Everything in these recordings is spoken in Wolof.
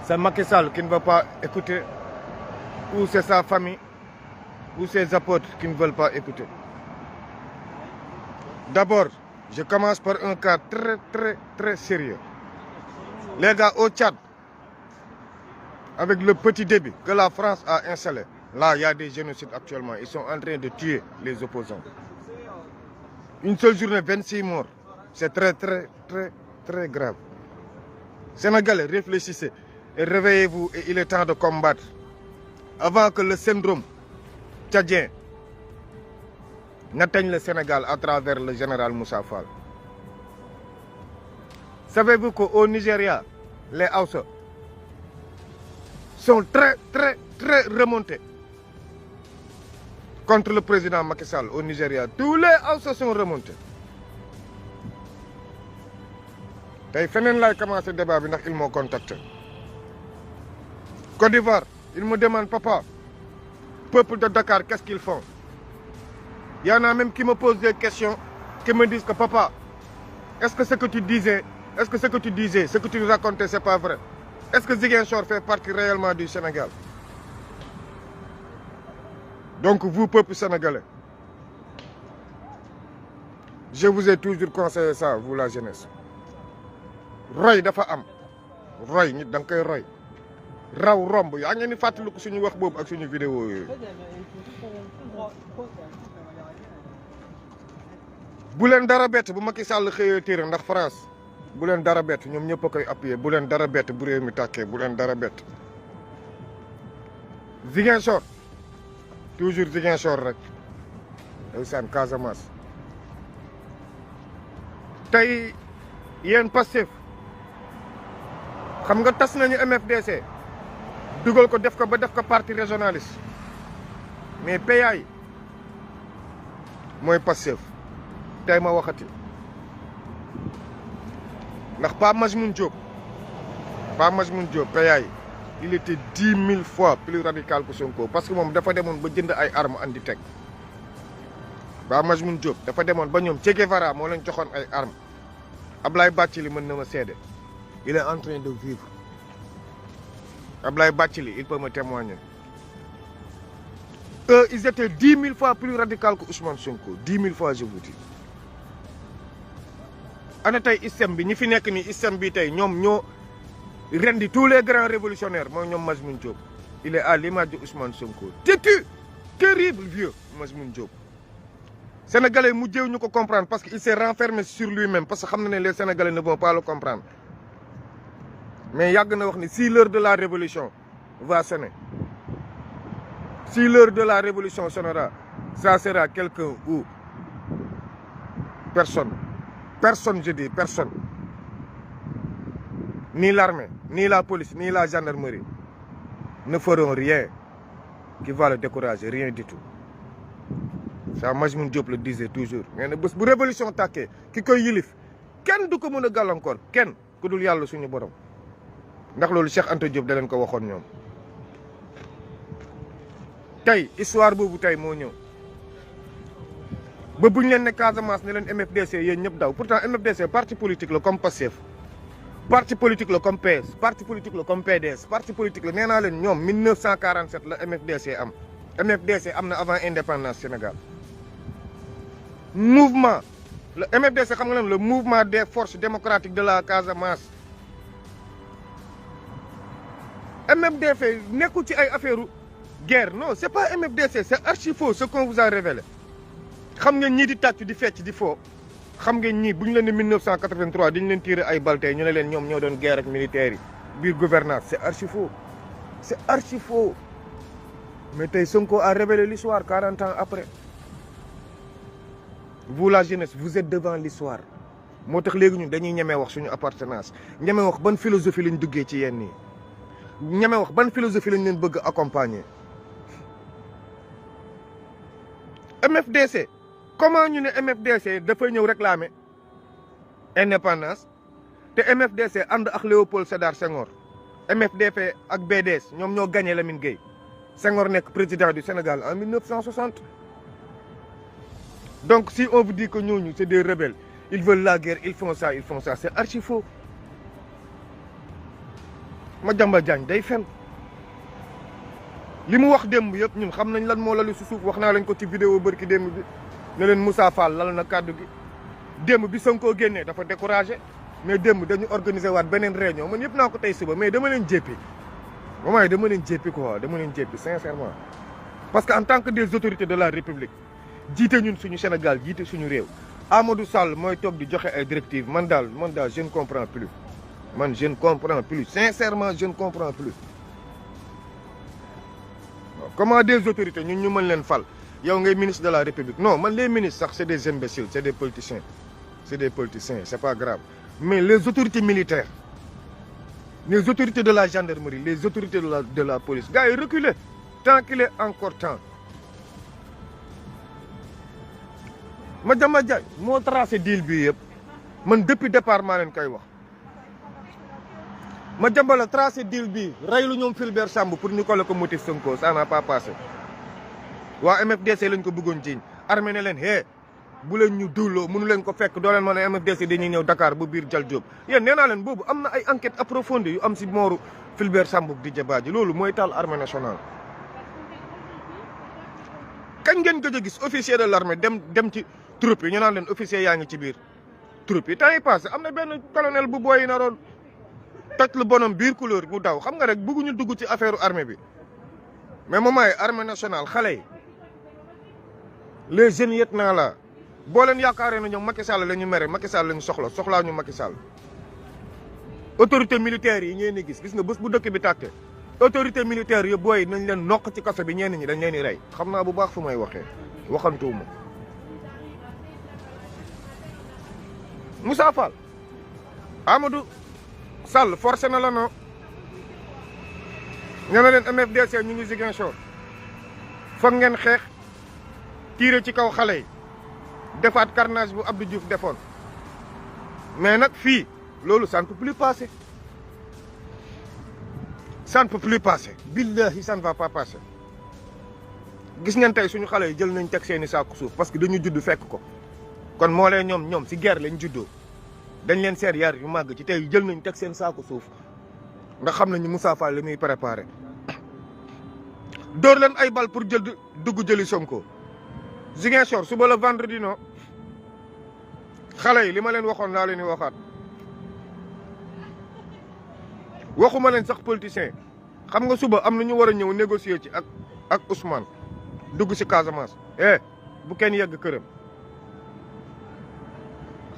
C'est Macky Sall qui ne veut pas écouter, ou c'est sa famille, ou ses apôtres qui ne veulent pas écouter. D'abord, je commence par un cas très sérieux. Les gars, au Tchad, avec le petit débit que la France a installé, là, il y a des génocides actuellement. Ils sont en train de tuer les opposants. Une seule journée, 26 morts. C'est très grave. Sénégalais, réfléchissez et réveillez-vous et il est temps de combattre. Avant que le syndrome tchadien n'atteigne le Sénégal à travers le général Moussa Fall. Savez-vous qu'au Nigeria, les Hausa sont très remontés contre le président Macky Sall au Nigeria. Tous les Hausa sont remontés. Tay fenen lay commencé débat bi ndax ils m'ont contacté. Côte d'Ivoire, ils me demandent papa, peuple de Dakar, qu'est-ce qu'ils font? Il y en a même qui me posent des questions, qui me disent que papa, est-ce que ce que tu disais, ce que tu nous racontais, c'est pas vrai? Est-ce que Ziguinchor fait partie réellement du Sénégal? Donc vous, peuple sénégalais, je vous ai toujours conseillé ça, vous la jeunesse. Roy dafa am roy nit dang koy roy raw romb yaa ngeen ni fàttaliku suñu wax boobu ak suñu vidéo yooyu. bu leen dara bett bu Macky Sall xëyee téere ndax France bu leen dara bett ñoom ñëpp a koy appuyer bu leen dara bett bu réew mi tàkkee bu leen dara bett. Ziguinchor toujours Ziguinchor rek ndeysaan Casamance tey yéen Pastef xam nga tas nañu MFDC dugal ko def ko ba def ko parti régionaliste mais PA yi mooy Pastef tey ma waxati ndax Pape Majmoun Diop PA yi il était 10 000 fois plus radical que Sonko parce que moom dafa demoon ba jënd ay armes andi teg Pape Majmoun Diop dafa demoon ba ñoom Che Guevara moo leen joxoon ay armes Ablaye Bathily mën na ma seede il est en train de vivre. Ablaye Bathily, il peut me témoigner. Eux, ils étaient 10 000 fois plus radicaux que Ousmane Sonko. 10 000 fois, je vous dis. Ana tay ISEM bi ñi fi nekk ni ISEM bi tay ñom ñoo rendi tous les grands révolutionnaires mo ñom Majmoun Diop. Il est à l'image de Ousmane Sonko. Têtu, terrible vieux Majmoun Diop. Sénégalais mu jéw ñu ko comprendre parce qu'il s'est renfermé sur lui-même parce que xam na ne les Sénégalais ne vont pas le comprendre. Mais yàgg na wax ni si l'heure de la révolution va sonner, si l'heure de la révolution sonnera, ça sera quelqu'un où personne, je dis personne, ni l'armée, ni la police, ni la gendarmerie ne feront rien qui va le décourager, rien du tout. Ça Majmoun Diop le disait toujours. Mais ne bés bu révolution tàkkee ki koy yilif kenn du ko mën a gàllankoor kenn ku dul yàlla suñu borom. ndax loolu Cheikh Anta Diop da leen ko waxoon ñoom tey histoire boobu tey moo ñëw ba buñ leen ne Casamance ne leen MFDC yéen ñëpp daw pourtant MFDC parti politique la comme Pastef parti politique la comme PS parti politique la comme PDS parti politique la nee naa leen ñoom 1947 la MFDC am MFDC am na avant indépendance Sénégal mouvement le MFDC xam nga leen le mouvement des forces démocratiques de la Casamance. MFDC nekkul ci ay affaire guerre non c'est pas MFDC c'est archi faux ce qu'on vous a révélé xam ngeen ñii di tàcc di fecc di foo xam ngeen ñii bu ñu leen ne 1983 dañu leen tiré ay balle tey ñu ne leen ñoom ñoo doon guerre ak militaires yi biir gouvernance c'est archi faux mais tey Sonko a révélé l'histoire 40 ans après vous la jeunesse vous êtes devant l'histoire moo tax léegi ñun dañuy ñemee wax suñu appartenance ñemee wax ban philosophie lañ duggee ci yenn yi ñame wax ban philosophie lañ leen bëgg accompagner MFDC comment ñu ne MFDC dafay ñëw réclamer indépendance te MFDC ànd ak Léopold Sédar Senghor MFDC ak BDS ñoom ñoo gagné Lamine Gueye Senghor nekk président du Sénégal en 1960 donc si on vous dit que ñooñu c'est des rebelles ils veulent la guerre ils font ça c'est archi faux Madiambal Diagne day fen li mu wax démb yëpp ñun xam nañ lan moo lalu si suuf wax naa lañ ko ci vidéo bërki démb bi ne leen Moussa Fall lal na kàddu gi démb bi Sonko génnee dafa découragé mais démb dañu organiser waat beneen réunion man yëpp naa ko tey suba mais dama leen jéppi moment yi dama leen jéppi quoi dama leen jéppi sincèrement parce que en tant que des autorités de la République jiite ñun suñu Sénégal jiite suñu réew Amadou Sall mooy toog di joxe ay directives man daal je ne comprends plus man je ne comprends plus sincèrement je ne comprends plus comment des autorités ñun ñu mën leen fal yow ngay ministre de la République non man les ministres sax c'est des imbéciles c'est des politiciens c'est pas grave mais les autorités militaires les autorités de la gendarmerie les autorités de la police gars yi reculez tant qu'il est encore temps Madiambal Diagne moo tracé deal bi yëpp man depuis départ maa leen koy wax Madiambal a tracé deal bi reylu ñoom Fulbert Sambou pour ñu coller ko motif Sonko ça n'a pas passé waa MFDC lañ ko bëggoon jiiñ armée ne leen hé bu leen ñu dulloo mënu leen ko fekk doo leen mën a MFDC dañuy ñëw Dakar bu biir Jal Diop yéen nee naa leen boobu am na ay enquête approfondie yu am si mooru Fulbert Sambou di Didier loolu mooy taal armée nationale kañ ngeen gëj a gis officier de l'armée dem ci troupe yi ñu naan leen officier yaa ngi ci biir troupe yi temps yi passé am na benn colonel bu booy yi naroon toj lu bonam biir couleur mu daw xam nga rek bëgguñu dugg ci affaire armée bi mais moment yi armée nationale xale yi les jeunes yet naa la boo leen yaakaaree na ñoom Macky Sall la ñu mere Macky Sall la ñu soxlaa ñu Macky Sall autorité militaire yi ngeen di gis nga bés bu dëkk bi tàkkee autorité militaire yi booy nañ leen nokk ci kaso bi ñenn ñi dañ leen di rey xam naa bu baax fu may waxee waxantuwuma Moussa Fall Amadou Sall forcé na la non ña ne leen MFDC ñu ngi Ziguinchor foog ngeen xeex tiire ci kaw xale yi defaat carnage bu Abdou Diouf defoon mais nag fii loolu ça ne peut plus passer ça ne peut plus passer billahi ça ne va pas passer gis ngeen tey suñu xale yi jël nañ teg seeni saaku suuf parce que dañu judd fekk ko kon moo lee ñoom si guerre lañ juddoo dañ leen seet yar yu màgg ci tey jël nañ teg seen saaku suuf ndax xam nañu Moussa Fall li muy préparé dóor leen ay bal pour dugg jëli Sonko Ziguinchor suba la vendredi no xale yi li ma leen waxoon laa leen di waxaat waxuma leen sax politicien xam nga suba am na ñu war a ñëw négocier ci ak Ousmane dugg si Casamance bu kenn yegg këram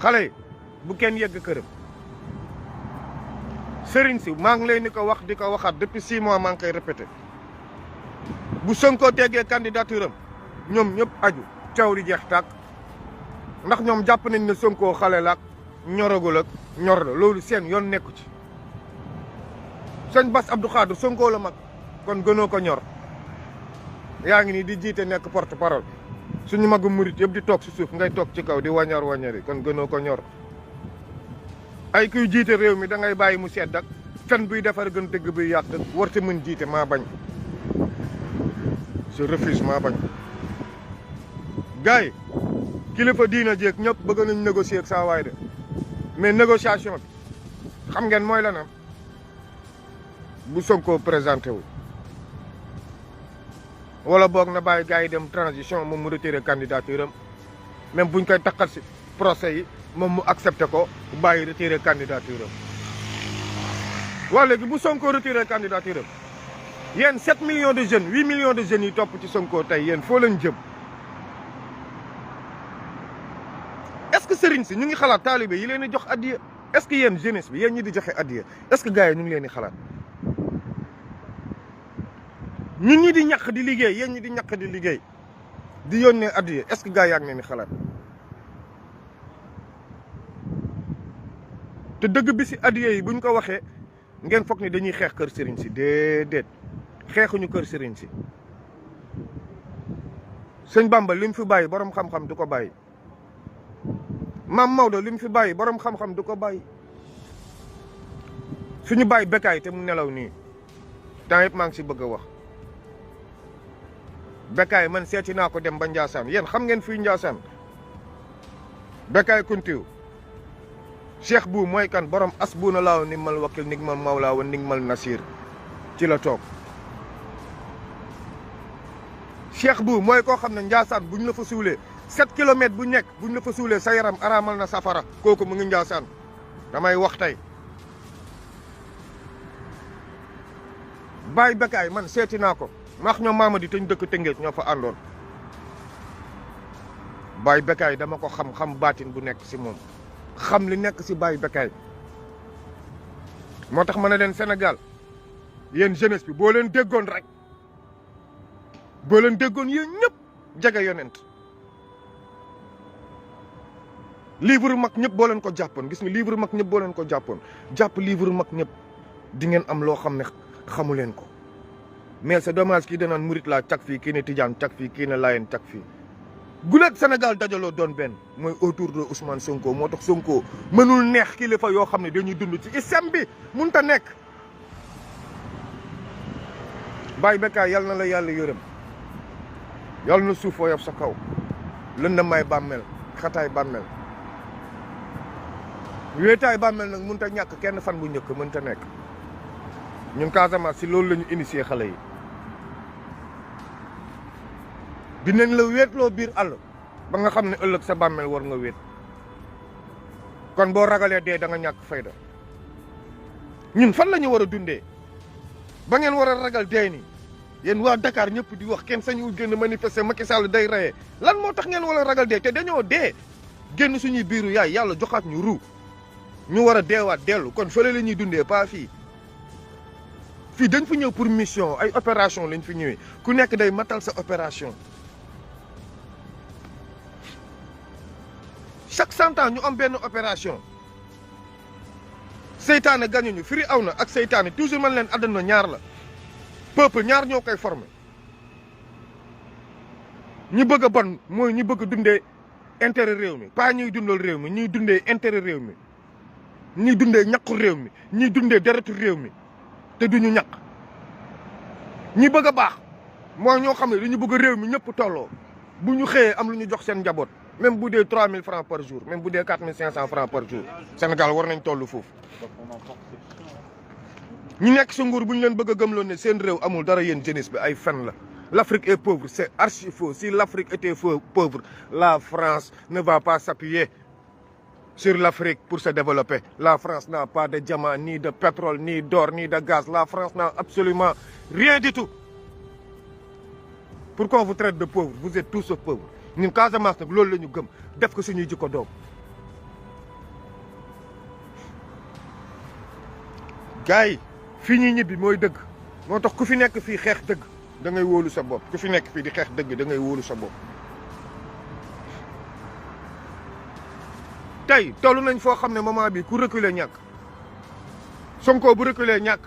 xale yi bu kenn yegg këram sëriñ si maa ngi leen di ko wax di ko waxaat depuis 6 mois maa ngi koy répété bu Sonko teggee candidature am ñoom ñëpp aju caw di jeex tàkk ndax ñoom jàpp nañ ne Sonko xale la ak ñoragul ak ñor la loolu seen yoon nekku ci sëñ Bass Abdou Khadre Sonko la mag kon gënoo ko ñor yaa ngi nii di jiite nekk porte parole suñu magu murit yëpp di toog si suuf ngay toog ci kaw di wañari kon gënoo ko ñor ay kuy jiite réew mi da ngay bàyyi mu sedd ak fen buy defar gën dëgg buy yàq warta mën jiite maa bañ je refuse maa bañ gars yi kilifa diina jéeg ñëpp bëgg nañ négocier ak saa waay de mais négociation bi xam ngeen mooy lanam bu Sonko présenté wu wala boog na bàyyi gars yi dem transition moom mu retiré candidature am même buñ koy takkal si procès yi moom mu accepté ko bàyyi retiré candidature am waa léegi bu Sonko retiré candidature am yéen 7 millions de jeunes 8 millions de jeunes yi topp ci Sonko tey yéen foo leen jëm est-ce que sëriñ si ñu ngi xalaat taalibe yi leen di jox addiya est-ce que yéen jeunesse bi yéen ñi di joxe addiya est-ce que gars yi ñu ngi leen di xalaat ñun ñi di ñàkk di liggéey yéen ñi di ñàkk di liggéey di yónnee addiya est-ce que gars yaa ngi leen di xalaat te dëgg bi si addiya yi buñ ko waxee ngeen foog ni dañuy xeex kër sëriñ si déedéet xeexuñu kër sëriñ si sëñ Bamba li mu fi bàyyi borom xam-xam du ko bàyyi Maam Maodo li mu fi bàyyi borom xam-xam du ko bàyyi suñu bàyyi Bécaye te mu nelaw nii temps yëpp maa ngi si bëgg a wax Bécaye man seeti naa ko dem ba Ndiassane yéen xam ngeen fii Ndiassane Bécaye Kountiou Cheikh Bou mooy kan borom asbuna laahu ni'mal wakil ni'mal mawla wa ni'mal nasir ci la toog. Cheikh Bou mooy koo xam ne Njaasaan bu ñu la fa suulee 7 kilomètres bu nekk bu ñu la fa suulee sa yaram araamal na safara kooku mu ngi Njaasaan damay wax tey. Baye Bekaay man seeti naa ko maax ñoom Mamadi te ñu dëkk Tëngéej ñoo fa àndoon. Baye Bekaay dama ko xam baatin bu nekk si moom xam li nekk si Baye Bekaay moo tax ma ne leen Sénégal yéen jeunesse bi boo leen déggoon rek boo leen déggoon yéen ñëpp jege yonent livre mag ñëpp boo leen ko jàppoon gis nga livre mag ñëpp boo leen ko jàppoon jàpp livre mag ñëpp di ngeen am loo xam ne xamu leen ko mais c'est dommage kii danaan murit laa cag fii kii ne Tijaan cag fii kii ne Laayeen cag fii guleet Sénégal dajaloo doon benn mooy autour de Ousmane Sonko moo tax Sonko mënul neex kilifa yoo xam ne dañuy dund ci islam bi mënut a nekk. Baye Bekaay yal na la yàlla yërëm yal na suuf woyof sa kaw lëndamaay bàmmeel xataay bàmmeel wéetaay bàmmeel nag mënut a ñàkk kenn fan bu njëkk mënut a nekk ñun Casamance si loolu la ñu initié xale yi. dinañ la wéetloo biir àll ba nga xam ne ëllëg sa bàmmeel war nga wéet kon boo ragalee dee da nga ñàkk fayda ñun fan la ñu war a dundee ba ngeen war a ragal dee ni yéen waa Dakar ñëpp di wax kenn sañu génn manifester Macky Sall day reyee lan moo tax ngeen war a ragal dee te dañoo dee génn suñuy biiru yaay yàlla joxaat ñu ru ñu war a deewaat dellu kon fële la ñuy dundee pas fii fii dañ fi ñëw pour mission ay opération lañ fi ñëwee ku nekk day matal sa opération chaque 100 ans ñu am benn opération seytaane gañuñu firi aw na ak seytaane toujours man leen àdduna ñaar la peuple ñaar ñoo koy formé ñi bëgg a bon mooy ñi bëgg a dundee intérêt réew mi pas ñuy dundal réew mi ñuy dundee intérêt réew mi ñuy dundee ñaqu réew mi ñuy dundee deretu réew mi te duñu ñaq ñi bëgg a baax mooy ñoo xam ne dañu bëgg réew mi ñëpp tolloo bu ñu xëyee am lu ñu jox seen njaboot même bu dee 3000 francs par jour même bu dee 4500 francs par jour Sénégal war nañ toll foofu. ñi nekk sa nguur bu ñu leen bëgg a gëmloo ne seen réew amul dara yéen jeunesse bi ay fen la l'Afrique est pauvre c'est archi faux si l'Afrique était pauvre la France ne va pas s'appuyer sur l'Afrique pour se développer. La France n'a pas de diamant ni de pétrole ni d'or ni de gaz. La France n'a absolument rien du tout. Pourquoi on vous traite de pauvres? Vous êtes tous pauvres. ñun Casamance nag loolu la ñu gëm def ko suñuy jikko doom. gars yi fii ñuy ñibbi mooy dëgg moo tax ku fi nekk fii xeex dëgg da ngay wóolu sa bopp ku fi nekk fii di xeex dëgg da ngay wóolu sa bopp. tey toll nañ foo xam ne moment bi ku reculer ñàkk Sonko bu reculer ñàkk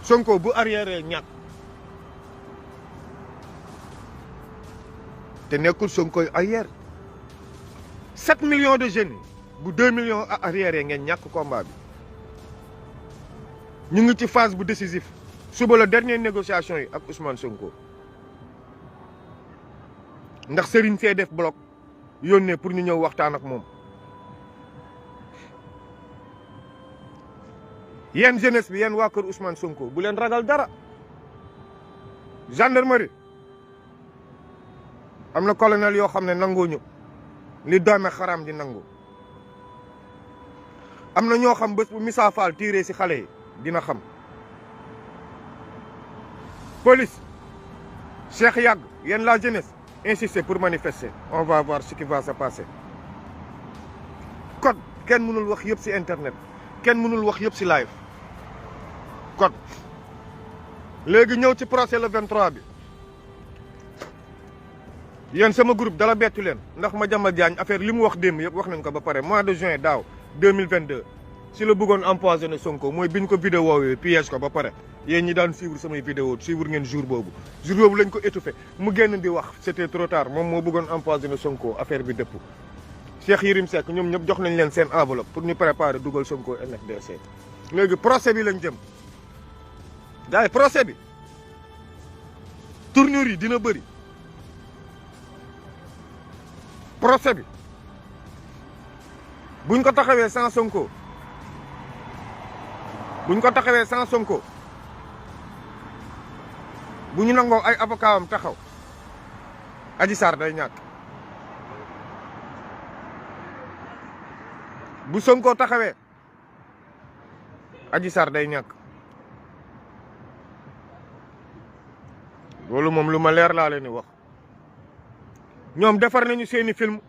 Sonko bu arrière ñàkk te nekkul Sonko arrière 7 millions de jeunes bu 2 millions arrière ngeen ñàkk combat bi ñu ngi ci phase bu décisif suba la dernière négociation yi ak Ousmane Sonko ndax Serigne see def bloc yónnee pour ñu ñëw waxtaan ak moom yéen jeunesse bi yéen waa kër Ousmane Sonko bu leen ragal dara gendarmerie am na colonel yoo xam ne nanguñu li doome xaram di nangu am na ñoo xam bés bu Missa Fall tiré si xale yi dina xam police Cheikh Yàgg yéen la jeunesse insister pour manifester on va voir ce qui va se passer code kenn mënul wax yëpp ci internet kenn mënul wax yëpp ci live code léegi ñëw ci procès le 23 bi yéen sama groupe dala bettu leen ndax Madiambal Diagne affaire li mu wax démb yëpp wax nañ ko ba pare mois de juin daaw 2022 si la bëggoon empoisonné Sonko mooy biñ ko vidéo woowee piège ko ba pare yéen ñi daan suivre samay vidéo suivre ngeen jour boobu lañ ko étouffé mu génn di wax c'était trop tard moom moo bëggoon empoisonné Sonko affaire bi dëpp Cheikh Yérim Seck ñoom ñëpp jox nañ leen seen enveloppe pour ñu préparer dugal Sonko NFDC léegi procès bi lañ jëm gars yi procès bi tournure yi dina bëri procès bi buñ ko taxawee sans Sonko buñ ko taxawee sans Sonko bu ñu nangoo ay avocat am taxaw Adji Sarr day ñàkk bu Sonko taxawee Adji Sarr day ñàkk loolu moom lu ma leer laa leen di wax ñoom defar nañu seeni film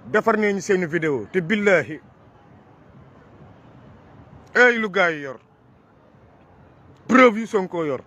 defar nañu seeni vidéo te billahi ay lu gars yi yor preuve yu Sonko yor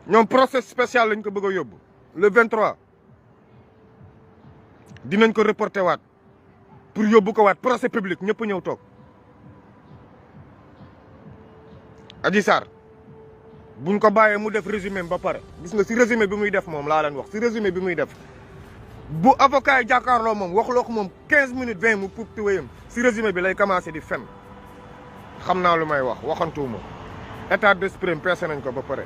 ñoom procès spécial lañ ko bëgg a yóbbu le 23 dinañ ko reporté waat pour yóbbu ko waat procès public ñëpp ñëw toog Adji Sarr buñ ko bàyyee mu def résumé ba pare gis nga si résumé bi muy def moom laa leen wax si résumé bi muy def bu avocat yi jàkkaarloo moom waxuloo ko moom 15 minutes 20 mu puub ti wéyam si résumé bi lay commencé di fen xam naa lu may wax waxantuuma état d'esprit peese nañ ko ba pare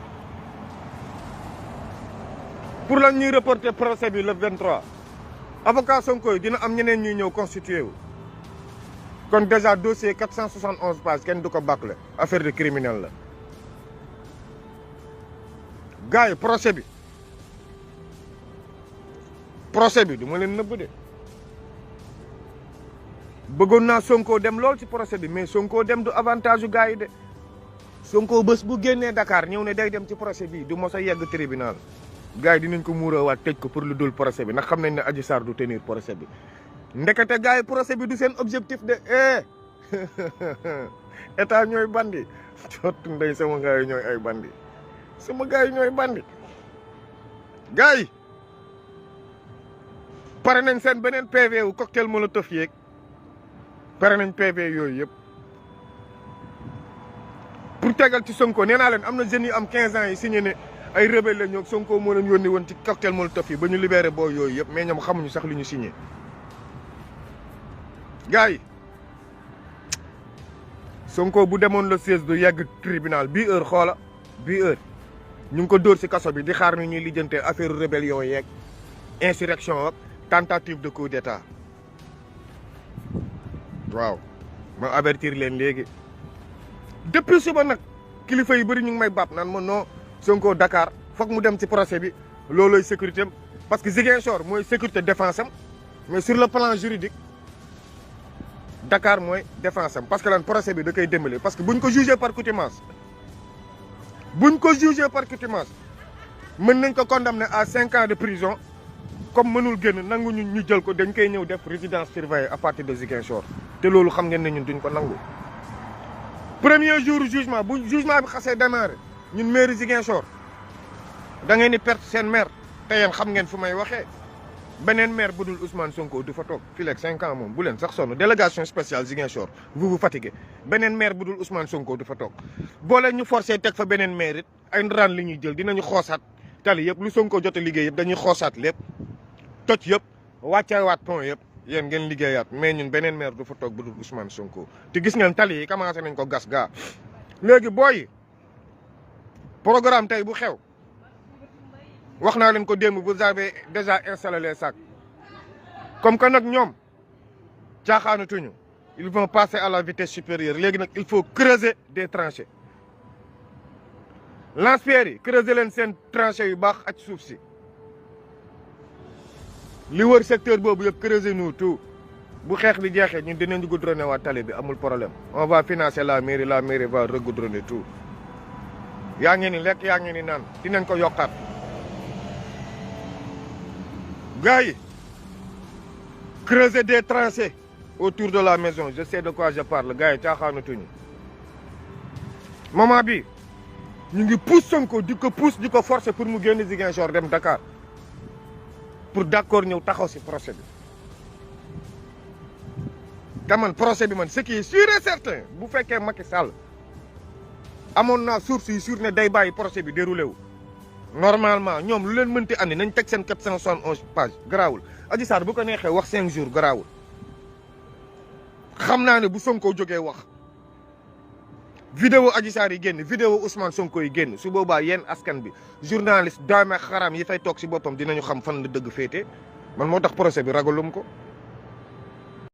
pour lan ñuy reporter procès bi le 23 avocat Sonko yi dina am ñeneen ñuy ñëw constitué wu kon déjà dossier 471 pages kenn du ko bâclé affaire de criminel la gars yi procès bi du ma leen nëbb de bëggoon naa Sonko dem lool ci procès bi mais Sonko dem du avantage yu gars yi de Sonko bés bu génnee Dakar ñëw ne day dem ci procès bi du mos a yegg tribunal gars yi dinañ ko muurawaat tëj ko pour lu dul procès bi ndax xam nañ ne Adji Sarr du tenir procès bi ndekete gars yi procès bi du seen objectif de état ñooy bandi cott ndey sama gars yi ñooy ay bandi sama gars yi ñooy bandi gars yi pare nañ seen beneen PV wu cocktail molotov yeeg pare nañ PV yooyu yëpp pour tegal ci Sonko nee naa leen am na jeunes yi am 15 ans yi signé ne ay rebelle la ñoo Sonko moo leen yónni woon ci cocktail molotov yi ba ñu libéré boo yooyu yëpp mais ñoom xamuñu sax li ñu signé gars yi Sonko bu demoon le 16 du yegg tribunal bii heure xoola bii heure ñu ngi ko dóor si kaso bi di xaar ni ñuy lijjante affaire rébellion yeeg insurrection ak tentative de coup d'état waaw ma avertir leen léegi depuis suba nag kilifa yu bëri ñu ngi may bàpp naan ma non Sonko Dakar foog mu dem ci procès bi loolooy sécurité am parce que Ziguinchor mooy sécurité défense am mais sur le plan juridique Dakar mooy défense am parce que lan procès bi da koy dimbali parce que buñ ko jugé par contumace mën nañ ko condamné à 5 ans de prison comme mënul génn nangu ñu jël ko dañ koy ñëw def résidence surveillée à partir de Ziguinchor te loolu xam ngeen ne ñun duñ ko nangu. premier jour jugement bu jugement bi xasee démarré ñun mairie Ziguinchor da ngeen di perte seen maire te yéen xam ngeen fu may waxee beneen maire bu dul Ousmane Sonko du fa toog fii leeg 5 ans moom bu leen sax sonn délégation spéciale Ziguinchor vous fatiguez beneen maire bu dul Ousmane Sonko du fa toog boo leen ñu forcé teg fa beneen maire it ay ndaraan li ñuy jël dinañu xoosaat tali yëpp lu Sonko jot a liggéey yëpp dañuy xoosaat lépp toj yëpp wàcceewaat pont yëpp yéen ngeen liggéeyaat mais ñun beneen maire du fa toog bu dul Ousmane Sonko te gis ngeen tali yi commencé nañ ko gas gaa léegi booy programme tey bu xew wax naa leen ko démb vous avez déjà installé les sacs comme que nag ñoom caaxaanatuñu ils vont passer à la vitesse supérieure léegi nag il faut creuser des tranchées lance-pierre yi creuser leen seen tranchées yu baax ak suuf si li wër secteur boobu yëpp creuser nous tout bu xeex bi jeexee ñun dinañ goudronner waa tali bi amul problème on va financer la mairie va regoudronner tout yaa ngi ni lekk yaa ngi ni naan dinañ ko yokkaat gars yi creuser des tranchées autour de la maison je sais de quoi je parle gars yi caaxaanatuñu moment bi ñu ngi pousse Sonko di ko forcer pour mu génn Ziguinchor dem Dakar pour d'accord ñëw taxaw si procès bi te man procès bi man ce qui est sûr et certain bu fekkee Macky Sall amoon naa source yi sûr ne day bàyyi procès bi déroulé wu normalement ñoom lu leen mënti andi nañ teg seen 471 pages garaawul Adji Sarr bu ko neexee wax 5 jours garaawul xam naa ne bu Sonko jógee wax vidéo Adji Sarr yi génn vidéo Ousmane Sonko yi génn su boobaa yéen askan bi journaliste doome xaram yi fay toog si boppam dinañu xam fan la dëgg féete man moo tax procès bi ragalum ko